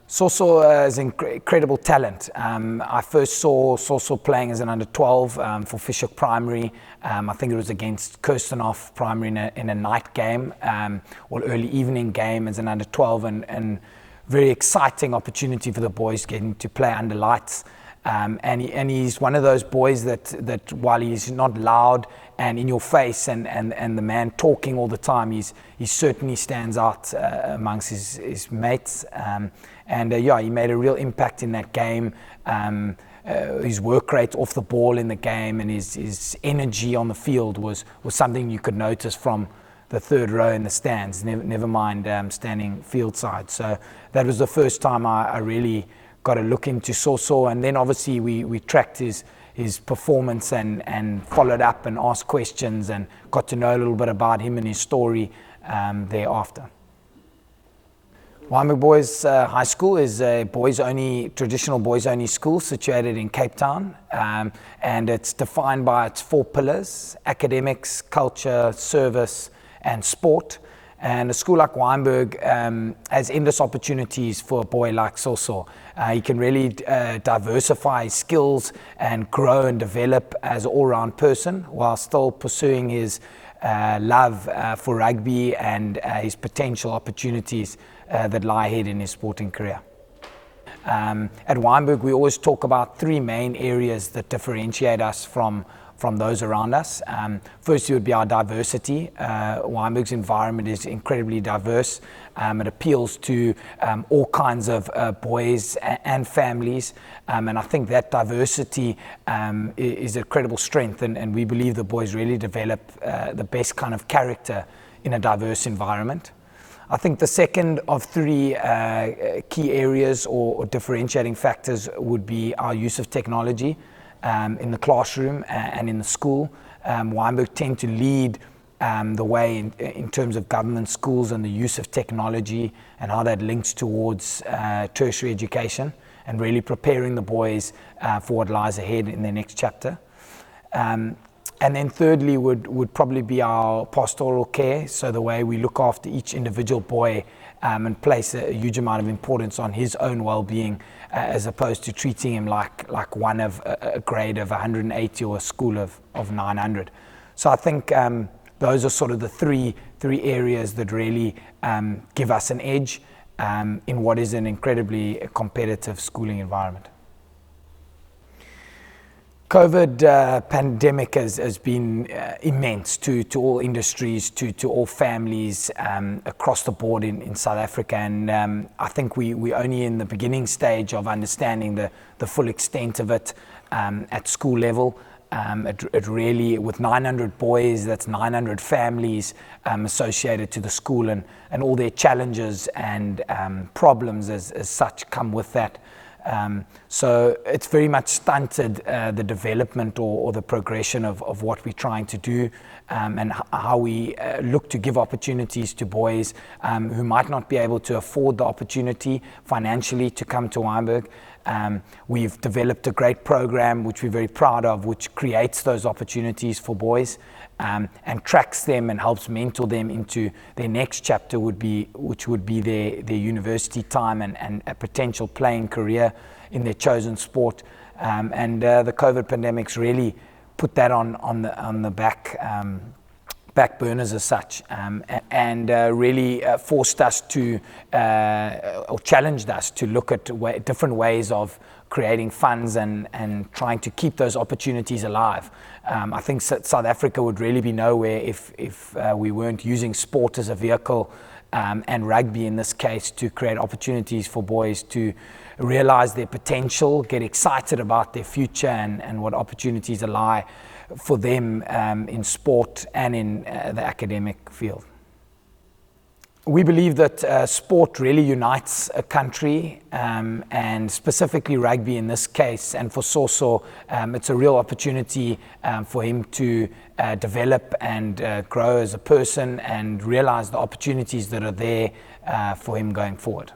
Soso is incredible talent. I first saw Soso playing as an under-12 for Fisher Primary. I think it was against Kirstenhof Primary in a night game or early evening game as an under-12, and very exciting opportunity for the boys getting to play under lights. And he's one of those boys that while he's not loud and in your face and the man talking all the time, he certainly stands out amongst his mates. He made a real impact in that game. His work rate off the ball in the game and his energy on the field was something you could notice from the third row in the stands, never mind standing field side. So that was the first time I really got a look into Soso, and then obviously we tracked his performance and followed up and asked questions and got to know a little bit about him and his story thereafter. Wynberg Boys High School is a traditional boys-only school situated in Cape Town, and it's defined by its 4 pillars: academics, culture, service, and sport. And a school like Wynberg has endless opportunities for a boy like Soso. He can really diversify his skills and grow and develop as an all-round person while still pursuing his love for rugby and his potential opportunities that lie ahead in his sporting career. At Wynberg, we always talk about 3 main areas that differentiate us from those around us. Firstly would be our diversity. Wynberg's environment is incredibly diverse. It appeals to all kinds of boys and families, and I think that diversity is a credible strength, and we believe the boys really develop the best kind of character in a diverse environment. I think the second of 3 key areas or differentiating factors would be our use of technology. In the classroom and in the school. Wynberg tend to lead the way in terms of government schools and the use of technology and how that links towards tertiary education and really preparing the boys for what lies ahead in their next chapter. And then thirdly would probably be our pastoral care, so the way we look after each individual boy and place a huge amount of importance on his own well-being as opposed to treating him like one of a grade of 180 or a school of 900. So I think those are sort of the three areas that really give us an edge in what is an incredibly competitive schooling environment. COVID pandemic has been immense to all industries, to all families across the board in South Africa, and I think we're only in the beginning stage of understanding the full extent of it at school level. It really, with 900 boys, that's 900 families associated to the school, and all their challenges and problems as such come with that. So it's very much stunted the development or the progression of what we're trying to do, and how we look to give opportunities to boys who might not be able to afford the opportunity financially to come to Wynberg. We've developed a great program which we're very proud of, which creates those opportunities for boys and tracks them and helps mentor them into their next chapter, which would be their university time and a potential playing career in their chosen sport. The COVID pandemic's really put that on the back burners as such, and really forced us to or challenged us to look at different ways of creating funds and trying to keep those opportunities alive. I think South Africa would really be nowhere if we weren't using sport as a vehicle, and rugby in this case, to create opportunities for boys to realize their potential, get excited about their future and what opportunities lie for them in sport and in the academic field. We believe that sport really unites a country, and specifically rugby in this case, and for Soso, it's a real opportunity for him to develop and grow as a person and realize the opportunities that are there for him going forward.